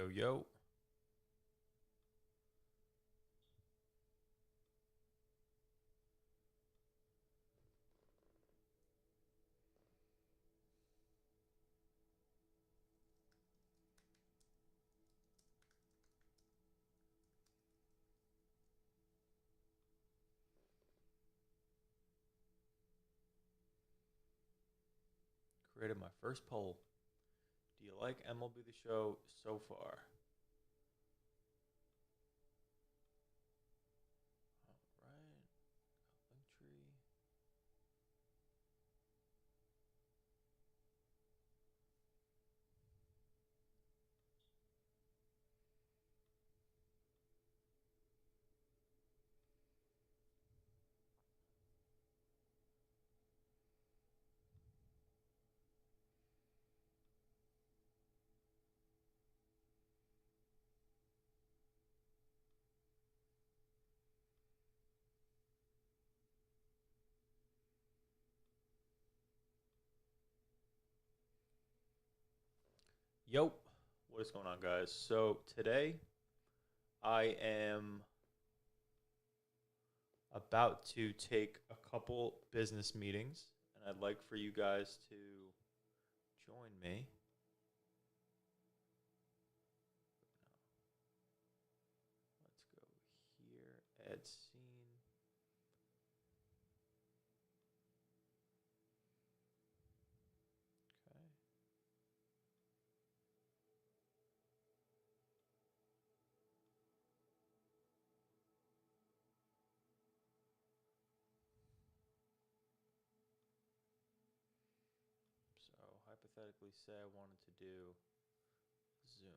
Yo, yo. Created my first poll. Do you like MLB The Show so far? All right. Link tree. Yo. What is going on, guys? So today I am about to take a couple business meetings, and I'd like for you guys to join me. Let's go here. Add scene. Okay. So hypothetically, say I wanted to do Zoom.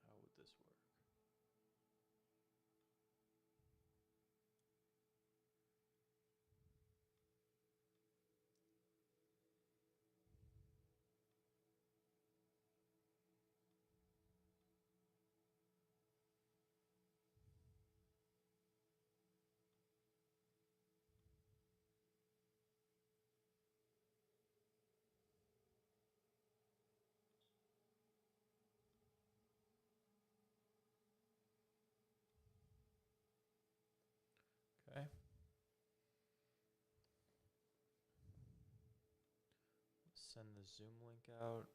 How would this work? Okay. Send the Zoom link out.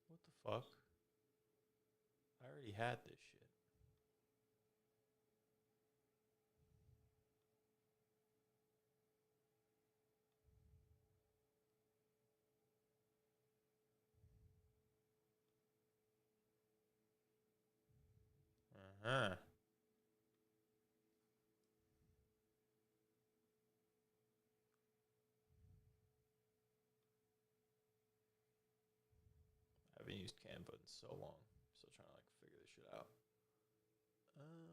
What the fuck? I already had this shit. Huh. I haven't used Canva in so long. Still trying to like figure this shit out. Uh,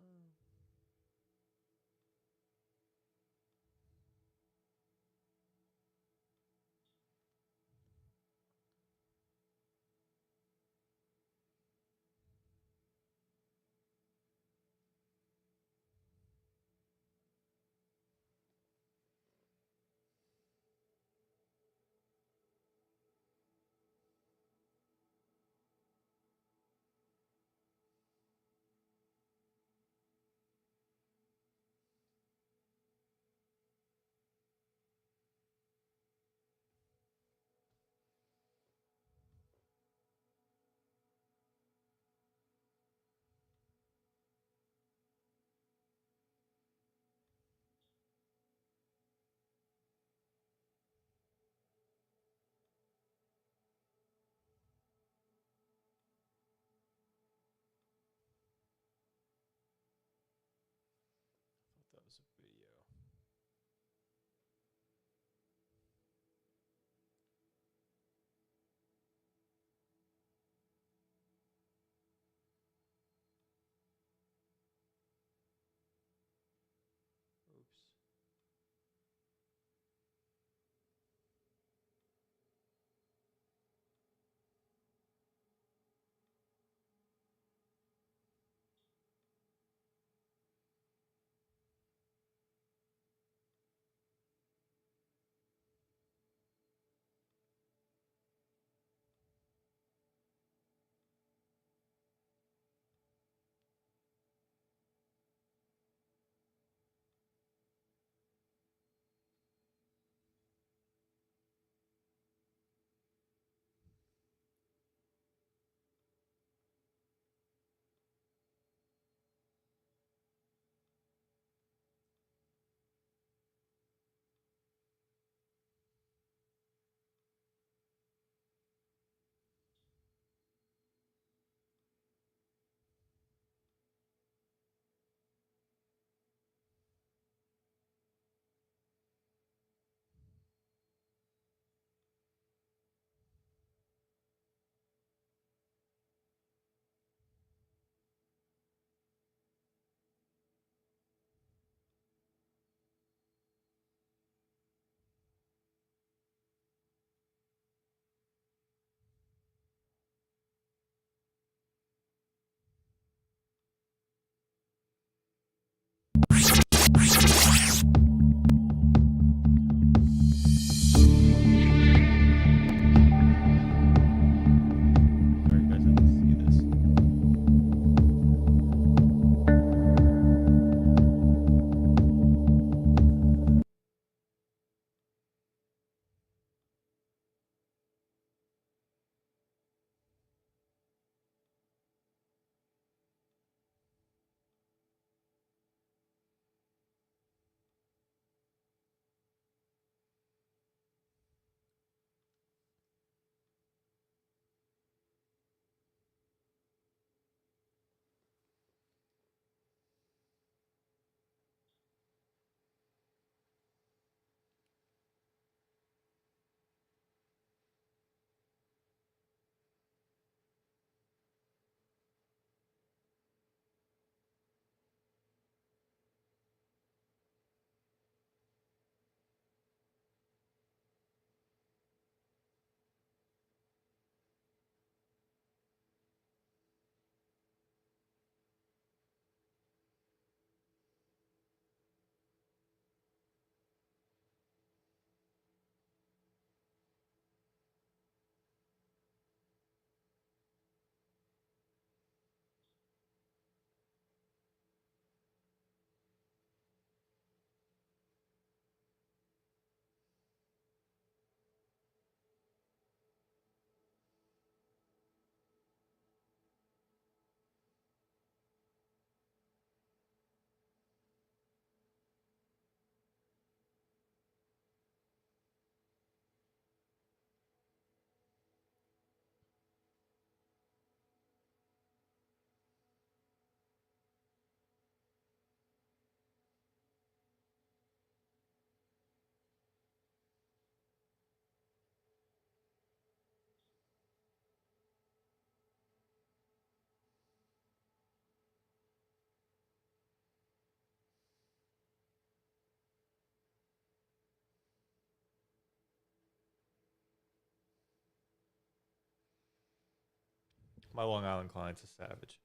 My Long Island client's a savage.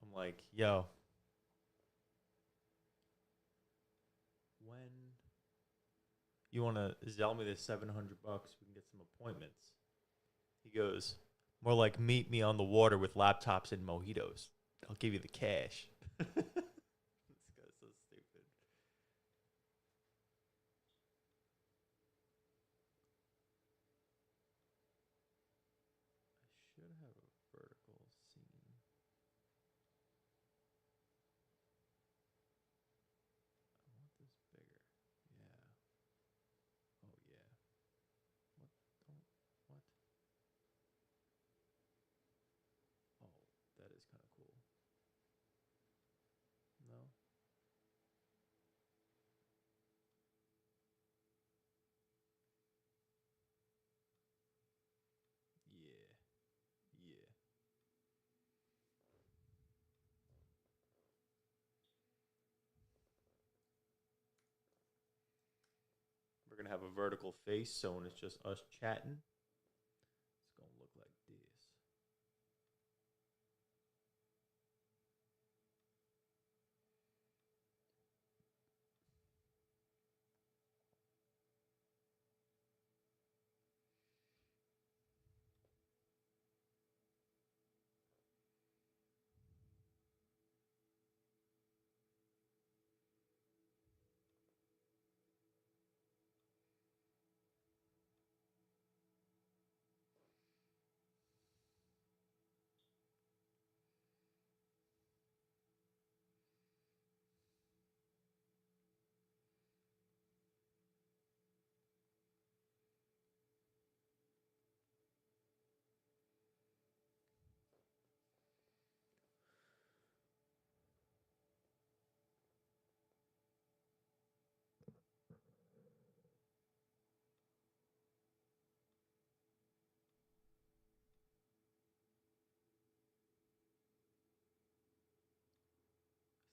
I'm like, yo, when you want to sell me this $700, we can get some appointments. He goes, more like meet me on the water with laptops and mojitos. I'll give you the cash. This guy's so stupid. I should have a vertical scene. I want this bigger. Yeah. Oh yeah. What? Don't. What? Oh, that is kind of cool. No. Yeah. Yeah. We're gonna have a vertical face, so when it's just us chatting, it's gonna look like this.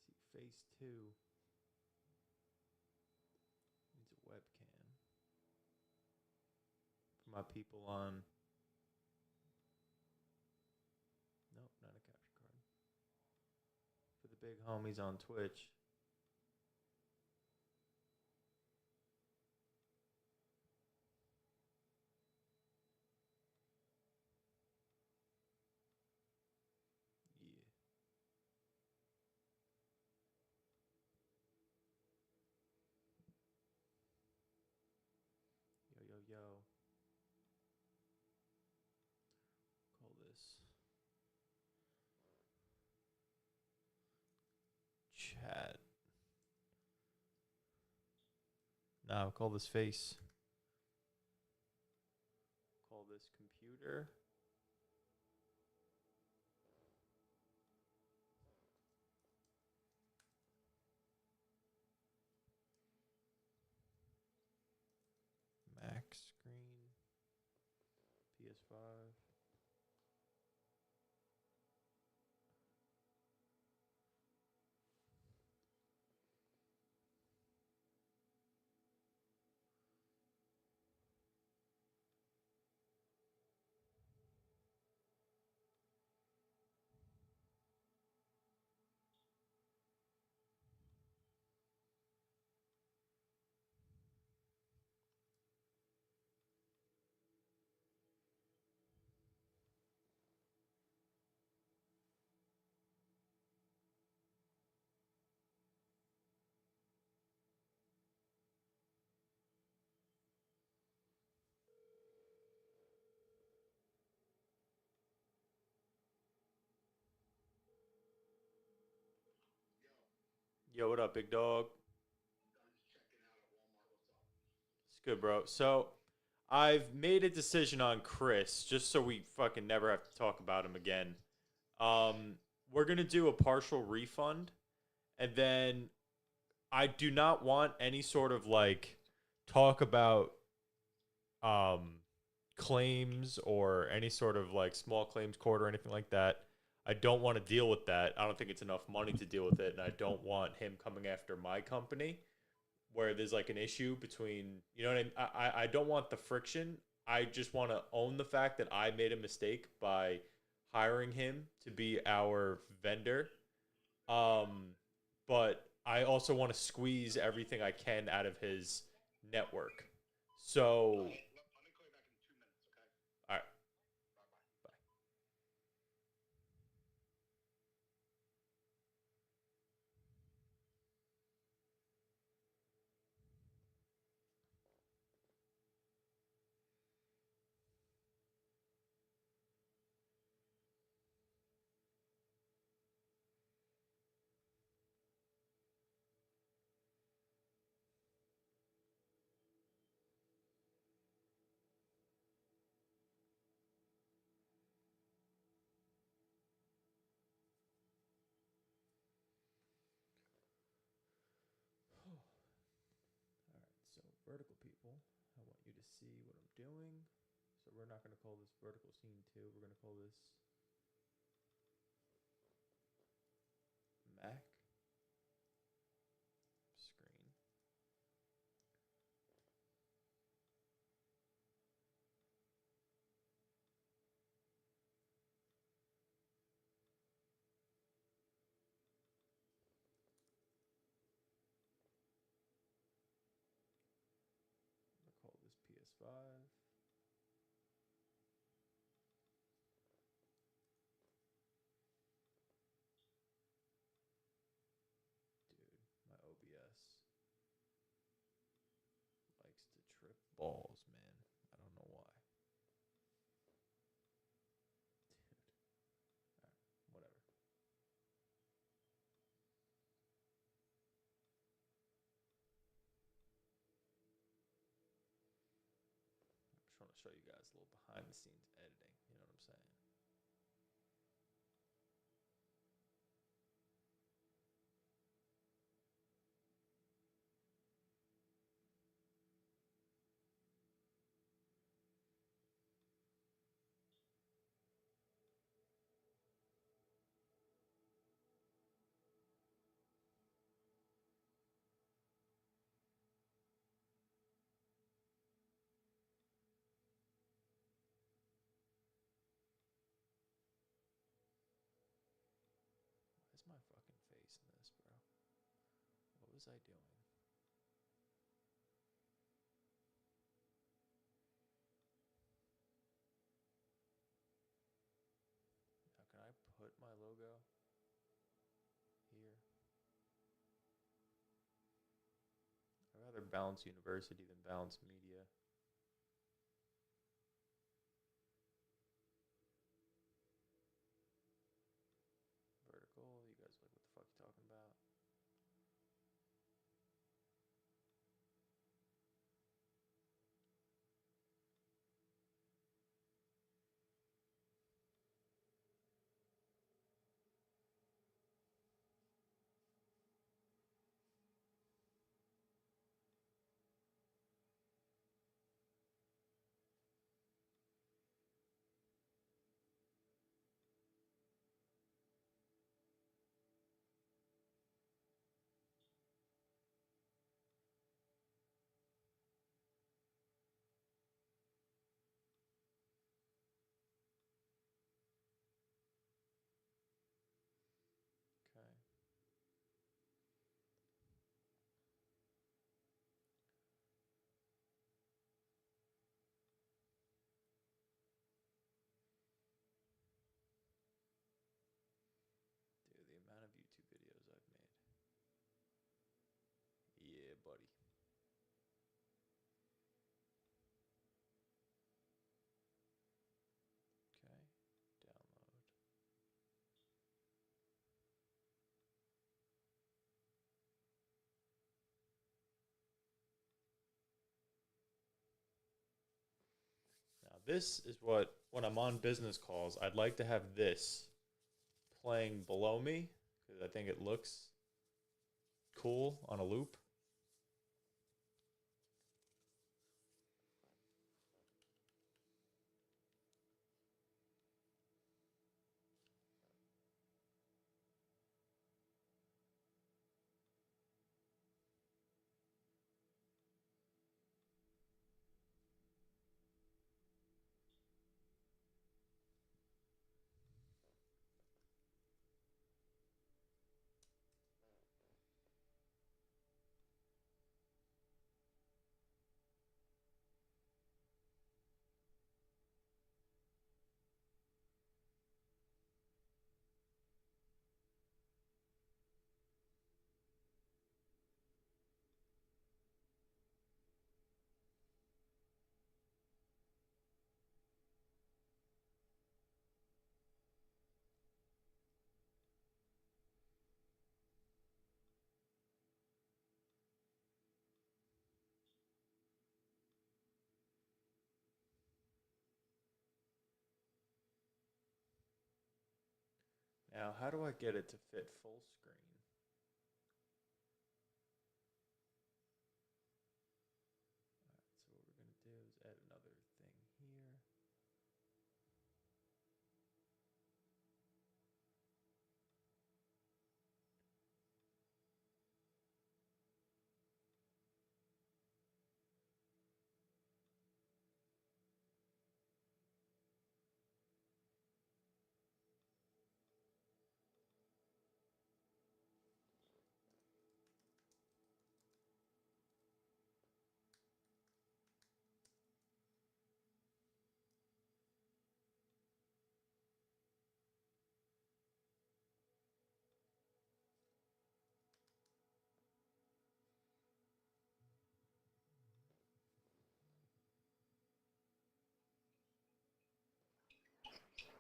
See, face two needs a webcam for my people on. Nope, not a capture card. For the big homies on Twitch. Yeah. Yo, yo, yo. Call this chat. Nah, call this face. Call this computer. Mac screen. PS5. Yo, what up, big dog? It's good, bro. So, I've made a decision on Chris, just so we fucking never have to talk about him again. Um, we're gonna do a partial refund, and then I do not want any sort of like talk about um claims or any sort of like small claims court or anything like that. I don't want to deal with that. I don't think it's enough money to deal with it, and I don't want him coming after my company where there's like an issue between, you know what I mean? I don't want the friction. I just want to own the fact that I made a mistake by hiring him to be our vendor. Um, but I also want to squeeze everything I can out of his network. So, all right, bye. All right, so vertical people, I want you to see what I'm doing. So we're not going to call this vertical scene 2. We're going to call this Mac screen. I'm going to call this PS5. Dude, my OBS likes to trip balls, man. I don't know why. Dude. All right, whatever. I'm just trying to show you guys a little behind the scenes editing. You know what I'm saying? Why is my fucking face in this, bro? What was I doing? Now, can I put my logo here? I'd rather Balance University than Balance Media. Vertical, you guys like what the fuck you talking about? Okay. Dude, the amount of YouTube videos I've made. Yeah, buddy. Okay. Download. Now, this is what, when I'm on business calls, I'd like to have this playing below me because I think it looks cool on a loop. Now, how do I get it to fit full screen? So what we're going to do is add another thing here.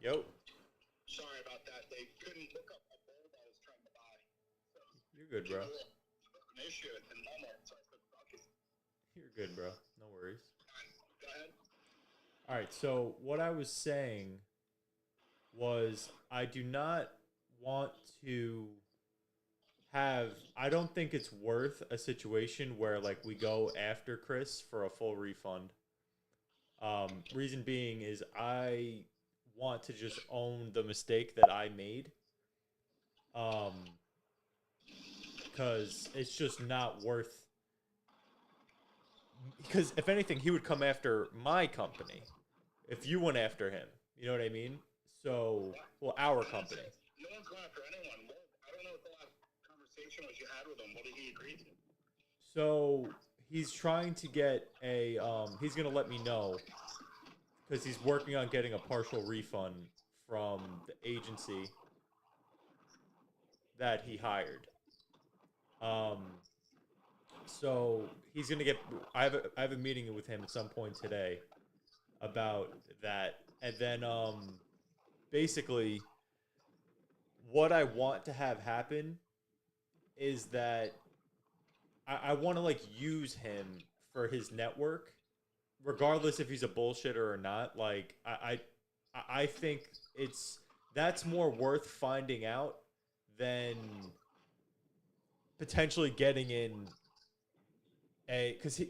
Yo. Sorry about that. They couldn't look up a bowl I was trying to buy. So You're good, bro. An issue in Walmart, so I couldn't talk. You're good, bro. No worries. Go ahead. All right, so what I was saying was I do not want to have I don't think it's worth a situation where like we go after Chris for a full refund. Reason being is I want to just own the mistake that I made. Um, because it's just not worth. Because if anything, he would come after my company if you went after him. You know what I mean? So, well, our company. No one's going after anyone. I don't know what the last conversation was you had with him. What did he agree to? So he's trying to get a. He's gonna let me know because he's working on getting a partial refund from the agency that he hired. Um, so he's gonna get. I have a meeting with him at some point today about that, and then basically, what I want to have happen is that I want to like use him for his network, regardless if he's a bullshitter or not. Like I think that's more worth finding out than potentially getting in because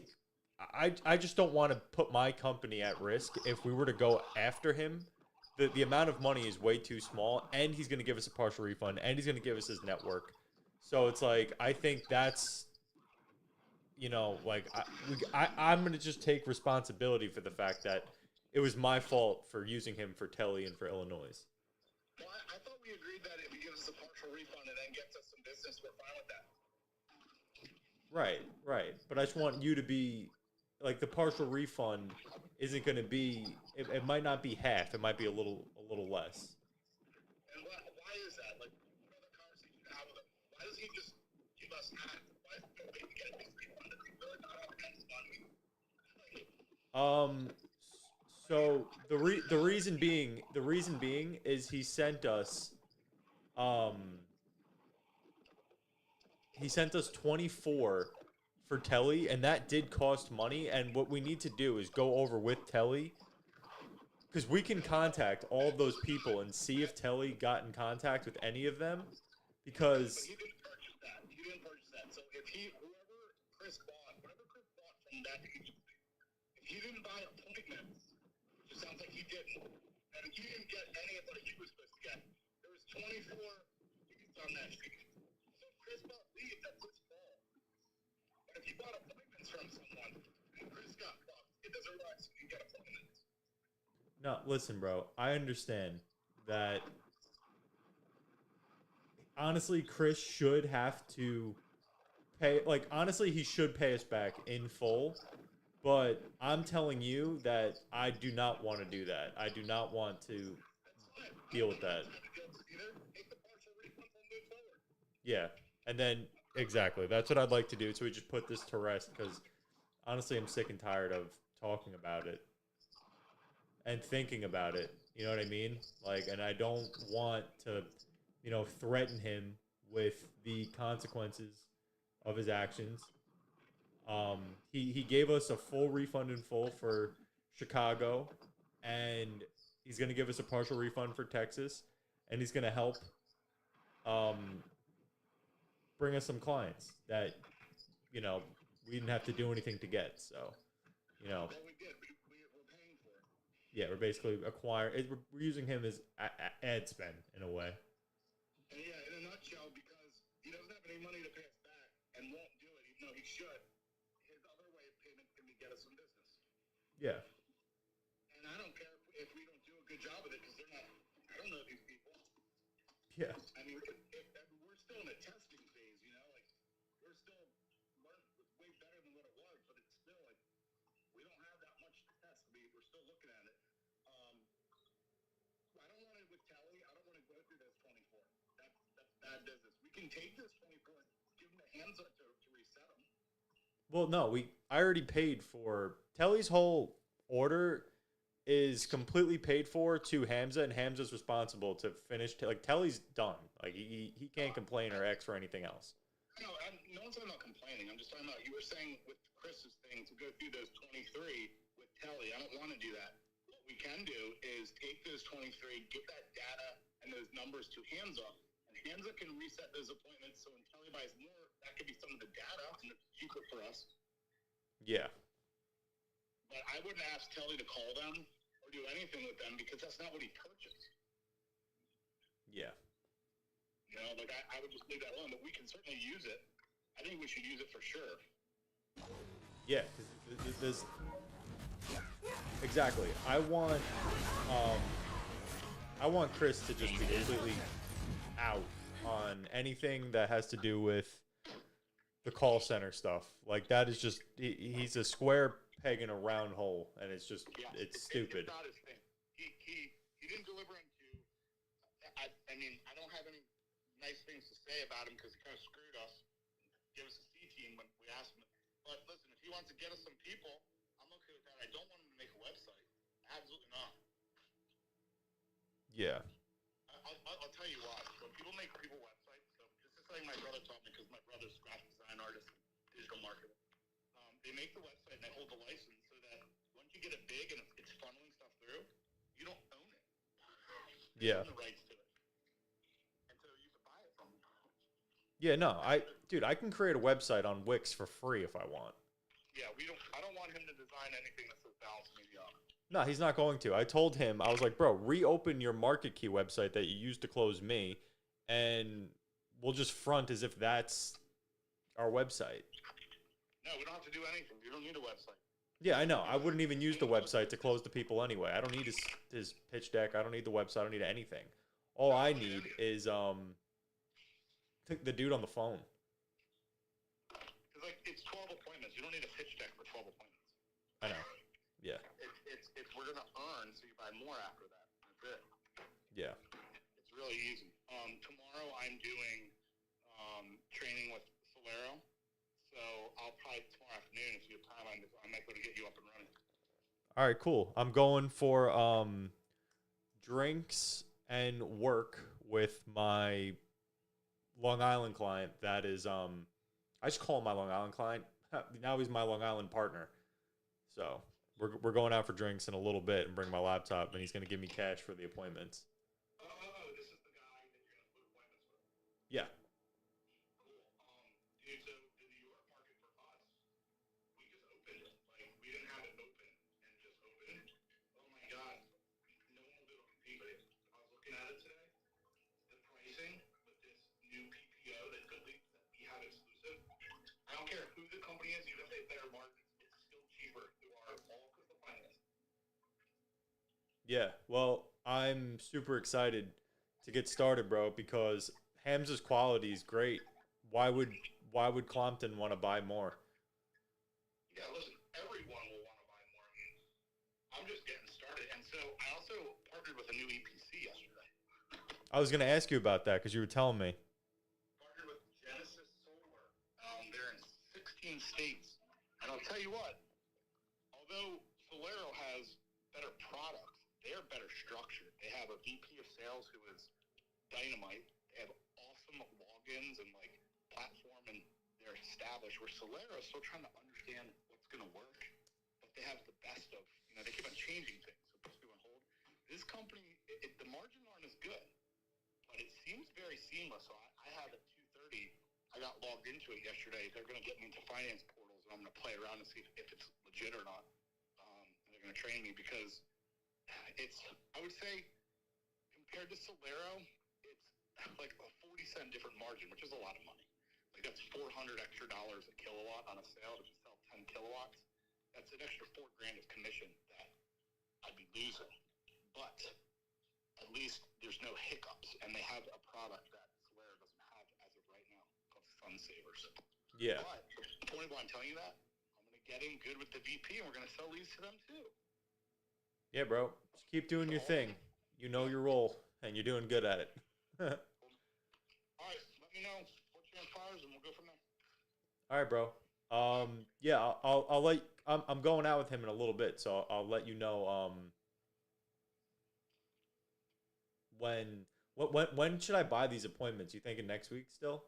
I just don't want to put my company at risk if we were to go after him. The amount of money is way too small, and he's going to give us a partial refund, and he's going to give us his network. So it's like I think that's like I'm going to just take responsibility for the fact that it was my fault for using him for Telly and for Illinois. Well, I thought we agreed that if he gives us a partial refund and then gets us some business, we're fine with that. Right. But I just want you to be like the partial refund isn't going to be. It might not be half. It might be a little less. And why is that? Like, what other conversation you have with him? Why does he just give us half? Why is he waiting to get a big refund? Does he really not have enough money? So the reason being is he sent us 24 for Telly, and that did cost money. And what we need to do is go over with Telly, because we can contact all of those people and see if Telly got in contact with any of them. Because But he didn't purchase that. He didn't purchase that. So if whatever Chris bought from that agency, if he didn't buy appointments, which it sounds like he didn't, and he didn't get any of what he was supposed to get, there was 24 tickets on that street. So Chris bought leads that Chris bought. But if he bought appointments from someone and Chris got fucked, it doesn't realize he can get appointments. no, listen, bro. I understand that. Honestly, Chris should have to pay. Like, honestly, he should pay us back in full. But I'm telling you that I do not want to do that. I do not want to deal with that. Yeah. And then, exactly. That's what I'd like to do. So we just put this to rest because honestly, I'm sick and tired of talking about it and thinking about it. You know what I mean? Like, and I don't want to, threaten him with the consequences of his actions. He gave us a full refund in full for Chicago, and he's going to give us a partial refund for Texas, and he's going to help um, bring us some clients that we didn't have to do anything to get. So, you know, Well, we did. We're paying for it. yeah, we're basically acquiring. We're using him as ad spend in a way. And yeah, in a nutshell, because he doesn't have any money to pay us back and won't do it, even though he should. His other way of payment can be get us some business. Yeah. And I don't care if we don't do a good job of it because they're not. I don't know these people. Yeah. I mean, we're still in a testing phase, like we're still learning. It's way better than what it was, but it's still like we don't have that much to test. We're still looking at it. I don't want to with Telly. I don't want to go through this 24. That's bad business. We can take this 24, give them the hands up to reset them. Well, no, I already paid for Telly's whole order is completely paid for to Hamza, and Hamza's responsible to finish. Like Telly's done. Like he can't complain or ask for anything else. No, no one's talking about complaining. I'm just talking about you were saying with Chris's thing to go through those 23 with Telly. I don't want to do that. What we can do is take those 23, give that data and those numbers to Hamza, and Hamza can reset those appointments. So when Telly buys more, that could be some of the data, and it's cheaper for us. Yeah. But I wouldn't ask Telly to call them or do anything with them because that's not what he purchased. Yeah. Like I would just leave that alone. But we can certainly use it. I think we should use it for sure. Yeah, because there's exactly. I want Chris to just be completely out on anything that has to do with the call center stuff. Like that is just he's a square peg in a round hole, and it's just it's stupid. It's not his thing. He didn't deliver on two. I mean, I don't have any nice things to say about him because he kind of screwed us. Give us a C team when we asked him. But listen, if he wants to get us some people, I'm okay with that. I don't want him to make a website. Absolutely not. Yeah. I'll tell you why. When people make people websites, so this is something my brother taught me because my brother's a graphic design artist and digital marketer. They make the website and they hold the license so that once you get it big and it's funneling stuff through, you don't own it. You own the rights to it. And so you can buy it from them. Yeah, no, dude, I can create a website on Wix for free if I want. Yeah, I don't want him to design anything that says balance media on it. No, he's not going to. I told him, I was like, bro, reopen your Market Key website that you used to close me, and we'll just front as if that's our website. No, we don't have to do anything. You don't need a website. Yeah, I know. I wouldn't even use the website to close the people anyway. I don't need his pitch deck. I don't need the website. I don't need anything. All I need is the dude on the phone. Because like it's 12 appointments. You don't need a pitch deck for 12 appointments. I know. Yeah. It's we're gonna earn, so you buy more after that. That's it. Yeah. It's really easy. Tomorrow I'm doing training with Solero. So I'll probably tomorrow afternoon, if you have time, I might be able to get you up and running. All right, cool. I'm going for drinks and work with my Long Island client. That is, I just call him my Long Island client. Now he's my Long Island partner. So we're going out for drinks in a little bit and bring my laptop, and he's going to give me cash for the appointments. Oh, this is the guy that you're going to put appointments with? Yeah. Cool. Dude, so the New York market for us, we just opened it. Like, we didn't have it open and just opened. Oh my God. No one will be able to compete with it. I was looking at it today. The pricing with this new PPO that we have exclusive. I don't care who the company is, even if they have better margins, it's still cheaper through our all because of finance. Yeah. Well, I'm super excited to get started, bro, because Hamza's quality is great. Why would Clompton want to buy more? Yeah, listen, everyone will want to buy more. I mean, I'm just getting started. And so I also partnered with a new EPC yesterday. I was going to ask you about that because you were telling me. Partnered with Genesis Solar. They're in 16 states. And I'll tell you what, although Solero has better products, they're better structured. They have a VP of sales who is dynamite. They have awesome logins and like platform, and they're established. Where Solero is still trying to understand what's going to work, but they have the best of, they keep on changing things. So puts people on hold. This company, the margins aren't as good, but it seems very seamless. So I have at 2:30. I got logged into it yesterday. They're going to get me into finance portals, and I'm going to play around and see if it's legit or not. And they're going to train me because it's, I would say, compared to Solero, it's like a 40-cent different margin, which is a lot of money. Like that's $400 extra a kilowatt on a sale. If you sell 10 kilowatts, that's an extra $4,000 of commission that I'd be losing. But at least there's no hiccups, and they have a product that Solera doesn't have as of right now called Sun Savers. Yeah. But the point of why I'm telling you that, I'm going to get in good with the VP, and we're going to sell these to them too. Yeah, bro. Just keep doing your thing. You know your role, and you're doing good at it. All right, let me know what your fires, and we'll go from there. All right, bro. Yeah, I'll let. I'm going out with him in a little bit, so I'll let you know. When should I buy these appointments? You thinking next week still?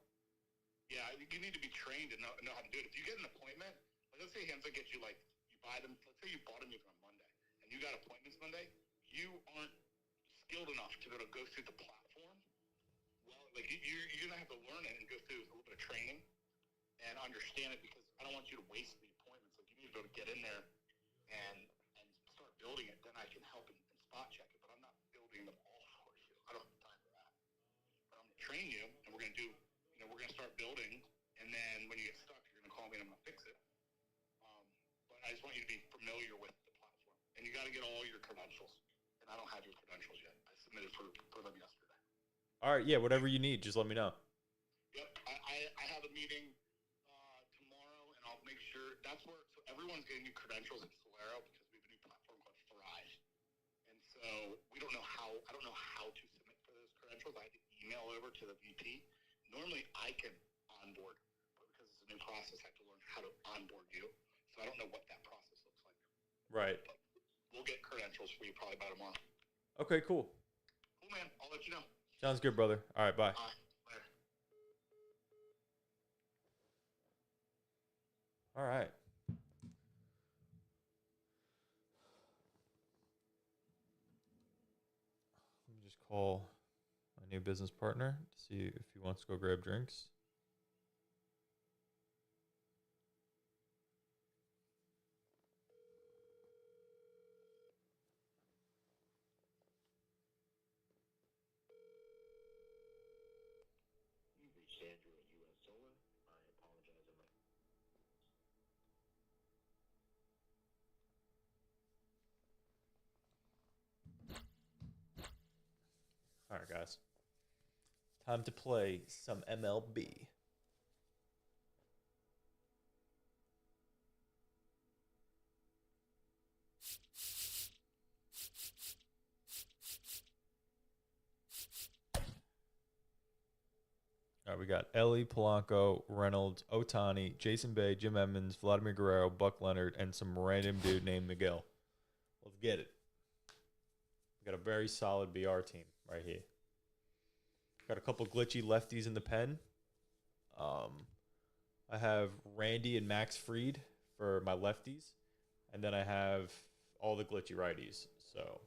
Yeah, you need to be trained and know how to do it. If you get an appointment, like let's say Hamza gets you like you buy them. Let's say you bought them even on Monday, and you got appointments Monday. You aren't skilled enough to be able to go through the platform. Well, like you're gonna have to learn it and go through a little bit of training and understand it because I don't want you to waste the appointments. Like you need to be able to get in there and start building it. Then I can help and spot check it. But I'm not building them all for you. I don't have time for that. But I'm gonna train you, and we're gonna do. We're gonna start building, and then when you get stuck, you're gonna call me, and I'm gonna fix it. But I just want you to be familiar with the platform, and you got to get all your credentials. And I don't have your credentials yet. I submitted for them yesterday. All right, yeah, whatever you need, just let me know. Yep, I have a meeting tomorrow, and I'll make sure that's where. So everyone's getting new credentials at Solero because we have a new platform called Thrive, and so we don't know how. I don't know how to submit for those credentials. I had to email over to the VP. Normally, I can onboard, but because it's a new process, I have to learn how to onboard you. So I don't know what that process looks like. Right. But we'll get credentials for you probably by tomorrow. Okay, cool. Cool, man. I'll let you know. Sounds good, brother. All right, bye. Later. All right. Let me just call my new business partner to see if he wants to go grab drinks. You've reached Andrew at US Solar. I apologize. All right, guys. Time to play some MLB. All right, we got Ellie, Polanco, Reynolds, Otani, Jason Bay, Jim Edmonds, Vladimir Guerrero, Buck Leonard, and some random dude named Miguel. Let's get it. We got a very solid BR team right here. Got a couple glitchy lefties in the pen. I have Randy and Max Fried for my lefties. And then I have all the glitchy righties. So,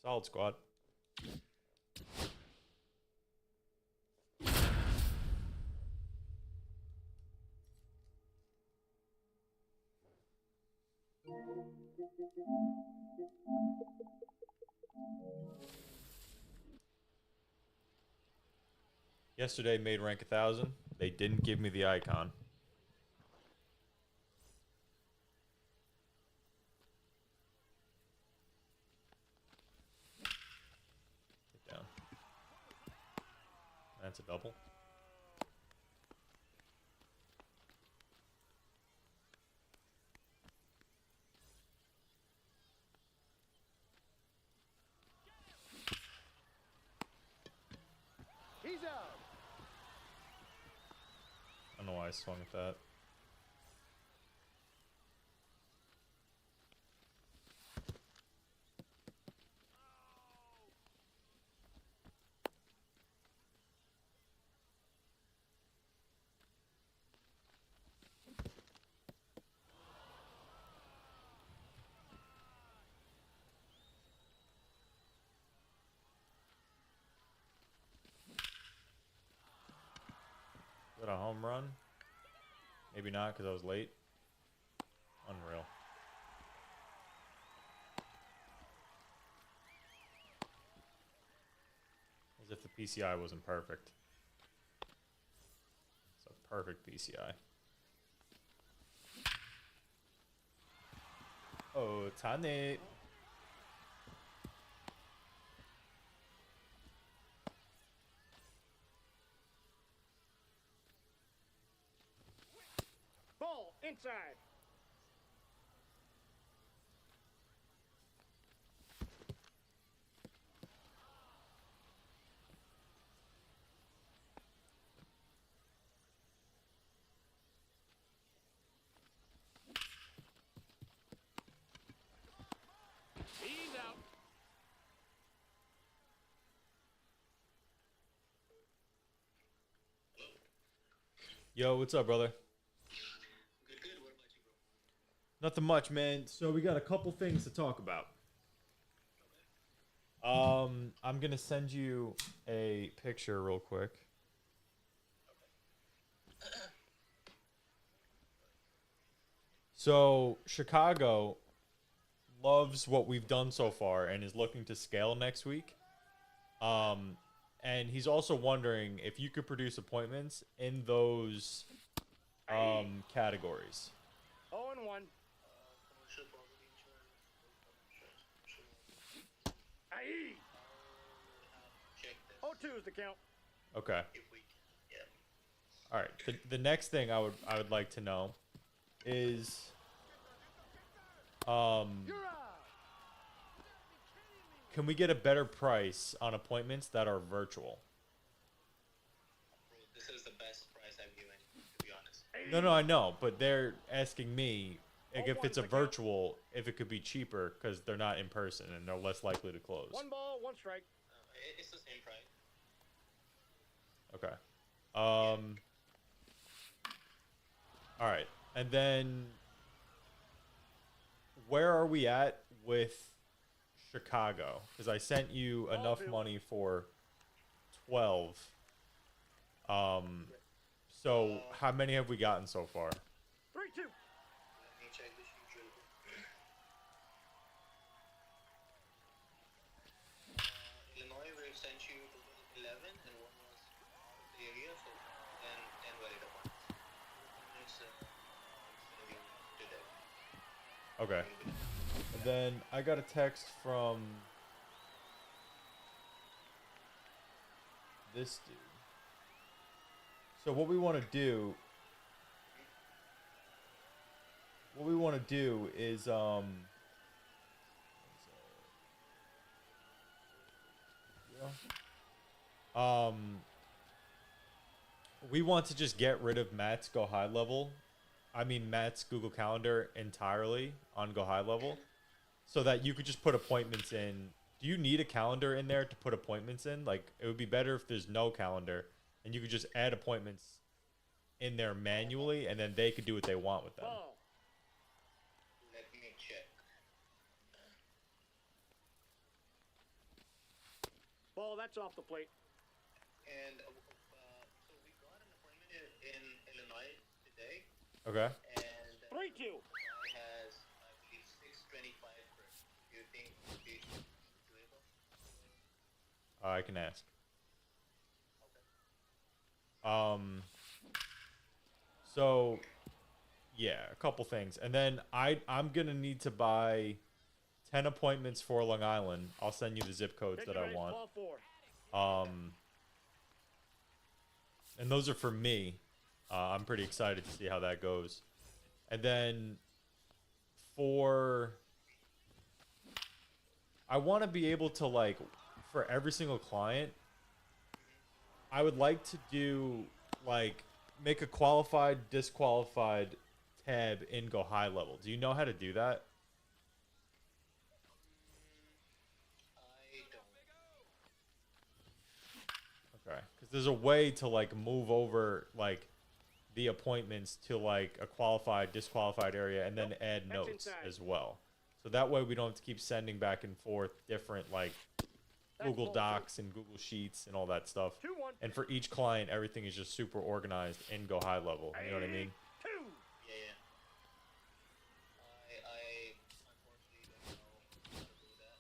solid squad. Yesterday made rank 1,000. They didn't give me the icon. Get down. That's a double. He's out. I don't know why I swung at that. a home run. Maybe not because I was late. Unreal. As if the PCI wasn't perfect. It's a perfect PCI. Oh, Tane. Ball inside. He's out. Yo, what's up, brother? Good, good. What about you, bro? Nothing much, man. So we got a couple things to talk about. I'm gonna send you a picture real quick. So Chicago loves what we've done so far and is looking to scale next week. And he's also wondering if you could produce appointments in those categories. 0-1. Commercial property insurance. Aye. Check this 0-2 is the count. Okay. if we can. Yeah. All right. The next thing I would like to know is You're out. can we get a better price on appointments that are virtual? Bro, this is the best price I've given, to be honest. No, I know, but they're asking me like, if it's a 0-1's the count. virtual, if it could be cheaper because they're not in person and they're less likely to close. 1 ball, 1 strike. It's the same price. Okay. All right, and then where are we at with Chicago? Because I sent you enough money for 12. So how many have we gotten so far? 3-2. Let me check the sheet real quick. Illinois, we've sent you total 11, and one was out of the area, so 10 valid appointments. It's gonna be today. Okay. And then I got a text from this dude. So what we want to do is we want to just get rid of Matt's Go High Level. I mean Matt's Google Calendar entirely on Go High Level, so that you could just put appointments in. Do you need a calendar in there to put appointments in? Like, it would be better if there's no calendar and you could just add appointments in there manually, and then they could do what they want with them. Ball. Let me check. Ball, that's off the plate. And so we got an appointment in Illinois today, Okay. and 3-2. guy has, I believe, 625 per. Do you think it would be doable? I can ask. Okay. So yeah, a couple things, and then I'm gonna need to buy 10 appointments for Long Island. I'll send you the zip codes that I want. Ball 4. And those are for me. I'm pretty excited to see how that goes. And then I want to be able to, like, for every single client, I would like to do, like, make a qualified, disqualified tab in Go High Level. Do you know how to do that? I don't. Okay. Because there's a way to, like, move over, like, the appointments to, like, a qualified, disqualified area and then add That's notes inside. as well. So that way we don't have to keep sending back and forth different, like, Google Docs and Google Sheets and all that stuff. 2-1. And for each client, everything is just super organized and go high level. You know what I mean? 2. Yeah. I unfortunately don't know how to do that.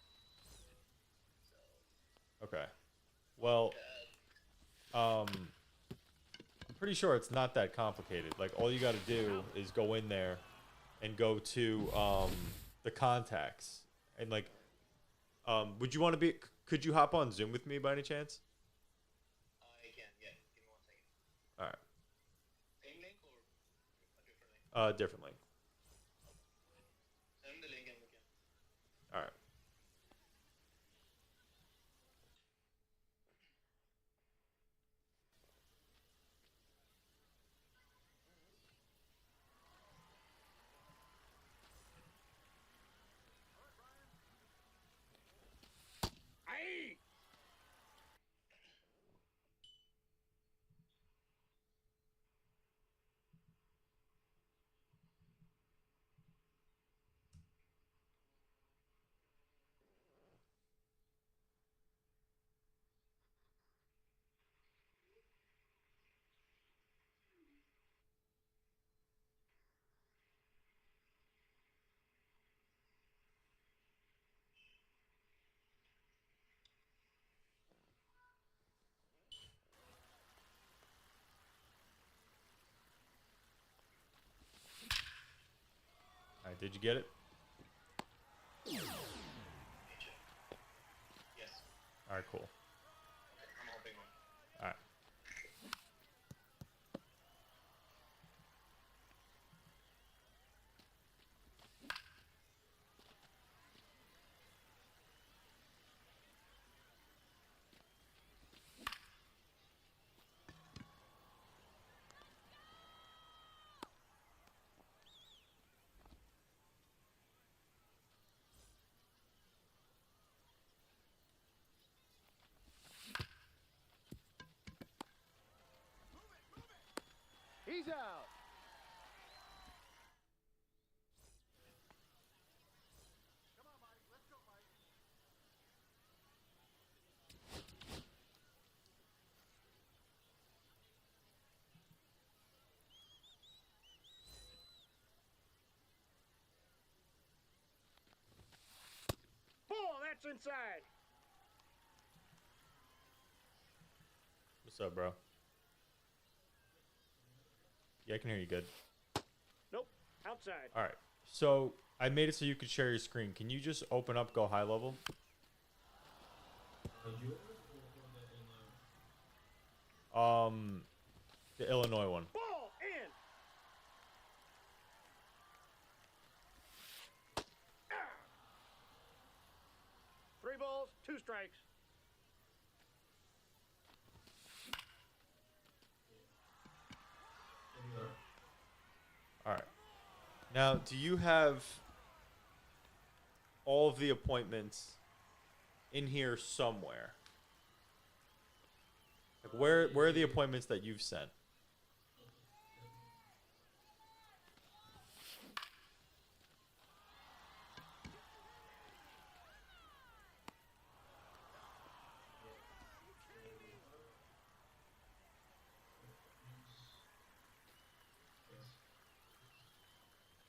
So. Okay. Well, I'm pretty sure it's not that complicated. Like, all you got to do is go in there and go to the contacts and like, would you want to be? Could you hop on Zoom with me by any chance? I can. Yeah. Give me 1 second. All right. Same link or a different link? Different link. Send the link and we can. All right. Aye. All right. Did you get it? Yes. All right. Cool. I'm hopping on. All right. He's out. Ball, that's inside. What's up, bro? Yeah, I can hear you good. Nope. Outside. All right. So I made it so you could share your screen. Can you just open up, go high level? The Illinois one. Ball in. Ah. 3 balls, 2 strikes. All right. Now, do you have all of the appointments in here somewhere? Like where are the appointments that you've sent?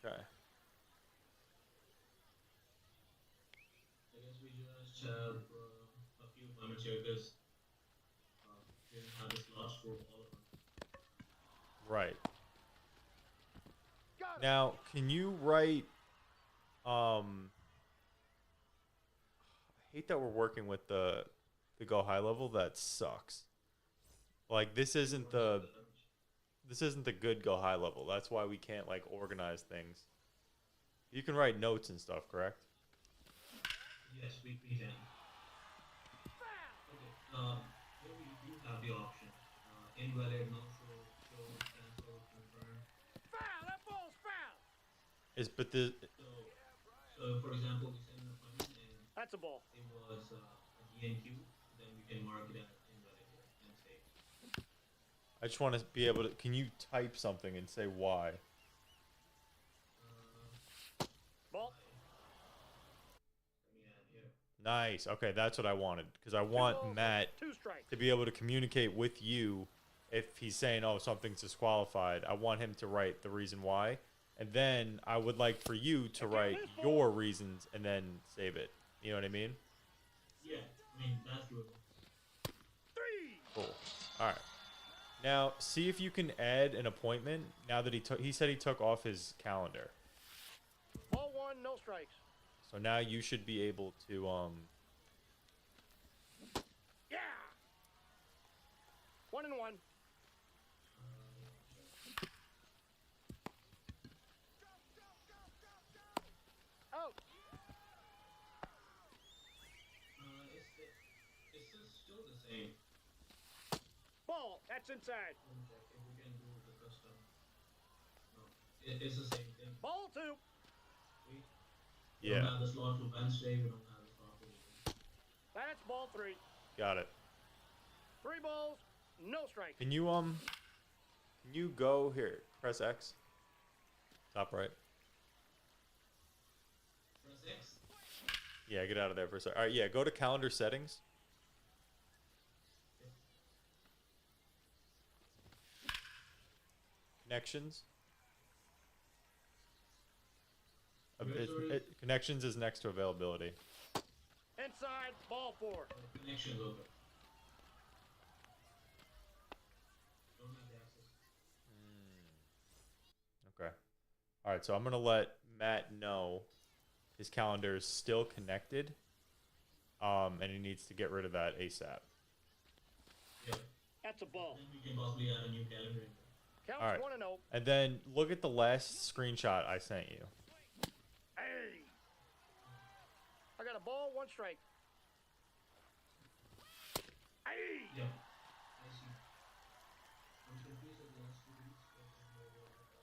Okay. I guess we just have a few moments here because we didn't have the slots for all of them. Right. Got it. Now, can you write I hate that we're working with the go high level. That sucks. Like this isn't the good go high level. That's why we can't like organize things. You can write notes and stuff, correct? Yes, we can. Okay. Here we do have the option. Invalid, no show, show, cancel, confirm. Foul. That ball's foul. But the So for example, we send an appointment and That's a ball. it was a DNQ, then we can mark it as invalid here and save. I just want to be able to. Can you type something and say why? Ball. Let me add here. Nice. Okay, that's what I wanted because I Two want balls, Matt 2 strikes. to be able to communicate with you if he's saying, "Oh, something's disqualified." I want him to write the reason why, and then I would like for you to write your reasons and then save it. You know what I mean? Yeah, I mean, that's doable. 3. Cool. All right. Now, see if you can add an appointment now that he said he took off his calendar. Ball 1, no strikes. So now you should be able to Yeah. 1-1. Oh, It's still the same. ball. That's inside. Let me check if we can do the custom. No, it's the same thing. Ball 2. We Yeah. don't have the slot for Wednesday. We don't have the slot for That's ball 3. got it. 3 balls, no strikes. Can you go here? Press X. Top right. Press X. Yeah, get out of there for a second. All right, yeah, go to calendar settings. Connections. Connections is next to availability. Inside, ball 4. Connections over. Don't have the access. Okay. All right, so I'm gonna let Matt know his calendar is still connected, and he needs to get rid of that ASAP. Yeah. That's a ball. Then we can possibly add a new calendar in there. Counts All right. 1-0. And then look at the last screenshot I sent you. Hey. I got a ball, 1 strike. Hey. Yeah. I see. I'm confused at the last 2 weeks.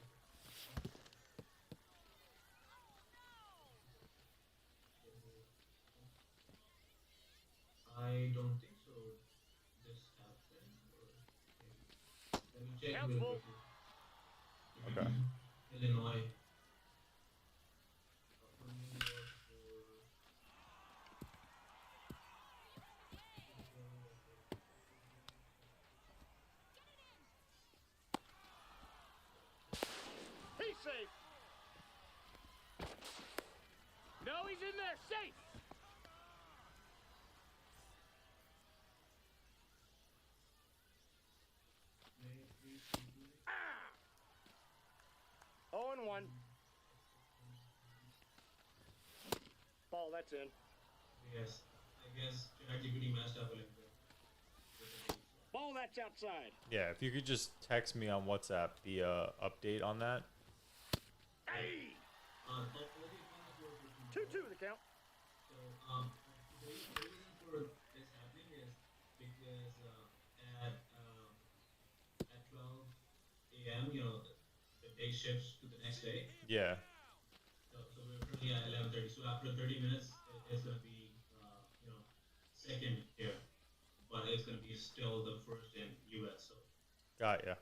I don't think so. This happened. Let me check Counts real full. quickly. Okay. Illinois. He's safe. No, he's in there, safe. Ah. 0-1. Ball, that's in. Yes. I guess ChatGPT messed up a little bit. Ball, that's outside. Yeah, if you could just text me on WhatsApp the update on that. Hey. All the appointments were for 2-2 the count. So, the reason for this happening is because at 12 a.m., the day shifts to the next day. Yeah. So we're currently at 11:30. So after 30 minutes, it's going to be, second here, but it's going to be still the first in U.S. So Got ya.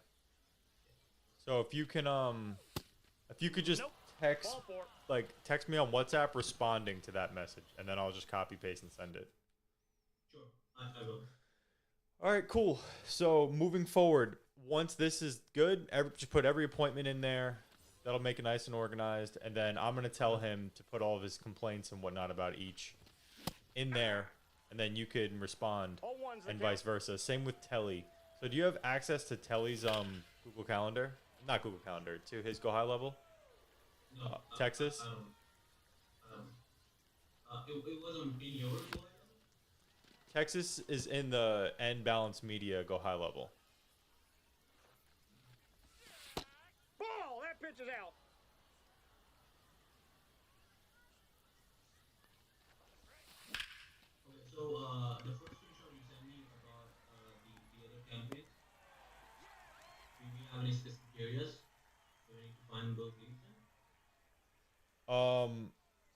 So if you could just Nope. text Ball 4. text me on WhatsApp responding to that message, and then I'll just copy paste and send it. sure, I will. All right, cool. So moving forward, once this is good, just put every appointment in there. That'll make it nice and organized, and then I'm gonna tell him to put all of his complaints and whatnot about each in there, and then you can respond 0-1's the and count. vice versa. Same with Telly. So do you have access to Telly's Google Calendar? Not Google Calendar, to his Go High level? No, Texas? It wasn't in yours. Texas is in the N Balance Media Go High level. Ball, that pitch is out. Okay, so the first screenshot you sent me about the other campaign, do we have any specific areas where we need to find those leads in?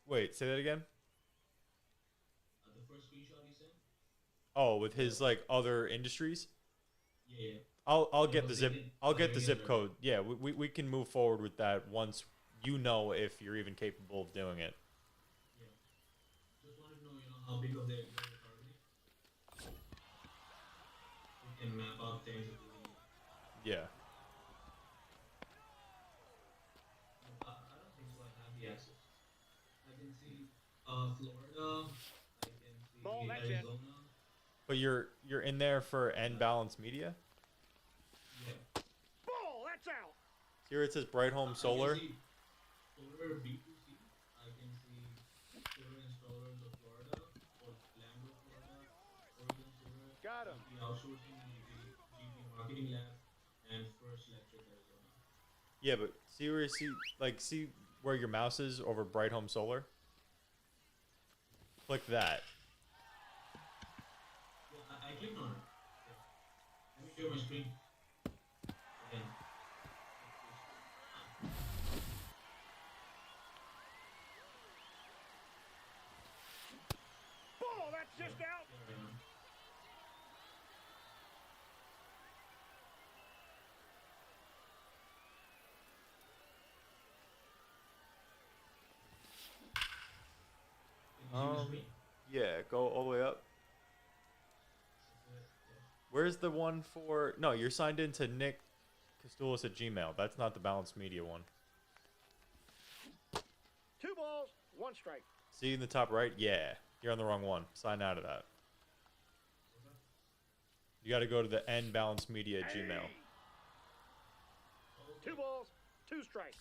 Wait, say that again? The first screenshot you sent? Oh, with his other industries? Yeah. I'll Yeah, get but the they zip. didn't I'll put get the it zip in code. Yeah, we can move forward with that once you know if you're even capable of doing it. Yeah. Just wanted to know, how big of the area you're targeting. You can map out things accordingly. Yeah. No, I don't think so. I have the access. I can see Florida. I can Ball, see that's in. Arizona. But you're in there for N Balance Media? Yeah. Ball, that's out. Here it says Bright Home Solar. I can see solar B2C. I can see solar installers of Florida, Orlando, Florida, Oregon Solar, Got him. GP Outsourcing, GP Marketing Labs, and First Electric Arizona. Yeah, but see where you see where your mouse is over Bright Home Solar? Click that. Yeah, I clicked on it. Yeah. Let me share my screen. Again. Ball, that's just out. There I am. Can you see my screen? Yeah, go all the way up. That's it. Yeah. Where's the one for? No, you're signed into Nick Costulis at Gmail. That's not the Balanced Media one. 2 balls, 1 strike. See in the top right? Yeah, you're on the wrong one. Sign out of that. Okay. You got to go to the N Balanced Media at Gmail. Hey. 2 balls, 2 strikes.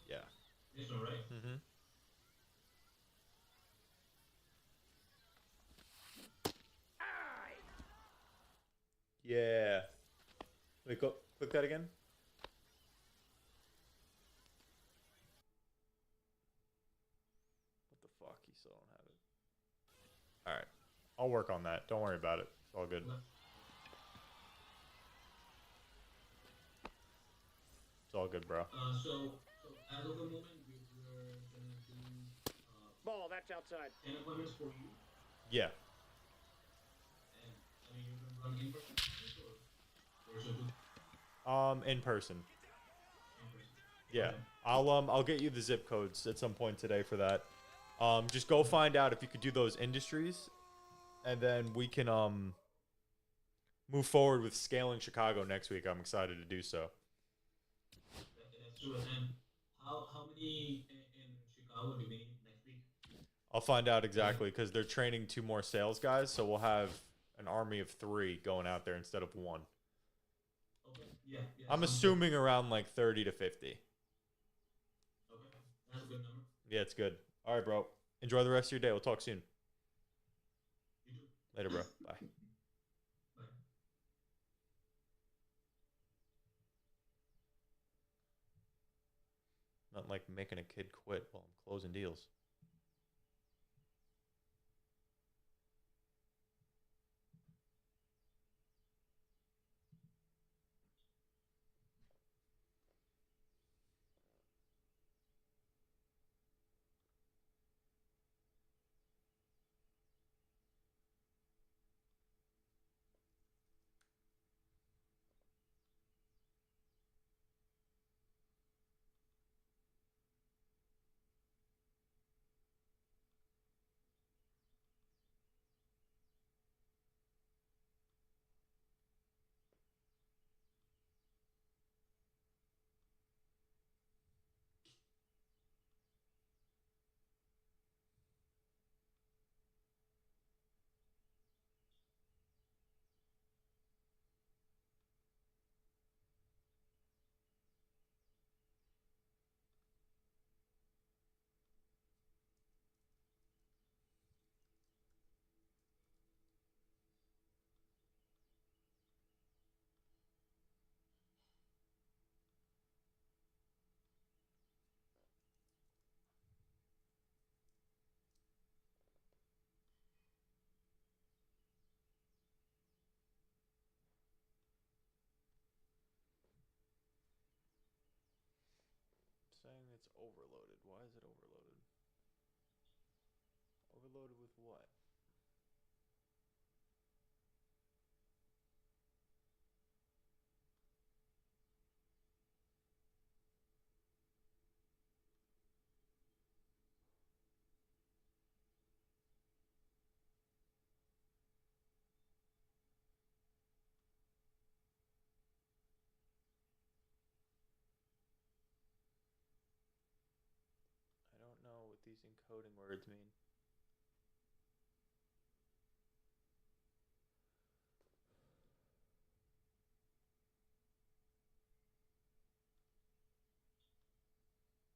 Yeah. This one, right? Mm-hmm. Aye. Yeah. Wait, go click that again. What the fuck? You still don't have it. All right. I'll work on that. Don't worry about it. It's all good. Okay. It's all good, bro. So as of the moment, we're gonna do Ball, that's outside. 10 appointments for you, Yeah. and I mean you're gonna run in person or virtual too? In person. In person. Yeah. Okay. I'll get you the zip codes at some point today for that. Just go find out if you could do those industries, and then we can move forward with scaling Chicago next week. I'm excited to do so. That's true. And how many in Chicago do we need next week? I'll find out exactly because they're training 2 more sales guys, so we'll have an army of 3 going out there instead of 1. Okay. Yeah. I'm sounds assuming around like 30 to 50. good. Okay. That's a good number. Yeah, it's good. All right, bro. Enjoy the rest of your day. We'll talk soon. You too. Later, bro. Bye. Bye. Not like making a kid quit while I'm closing deals. Saying it's overloaded. Why is it overloaded? Overloaded with what? these encoding words mean?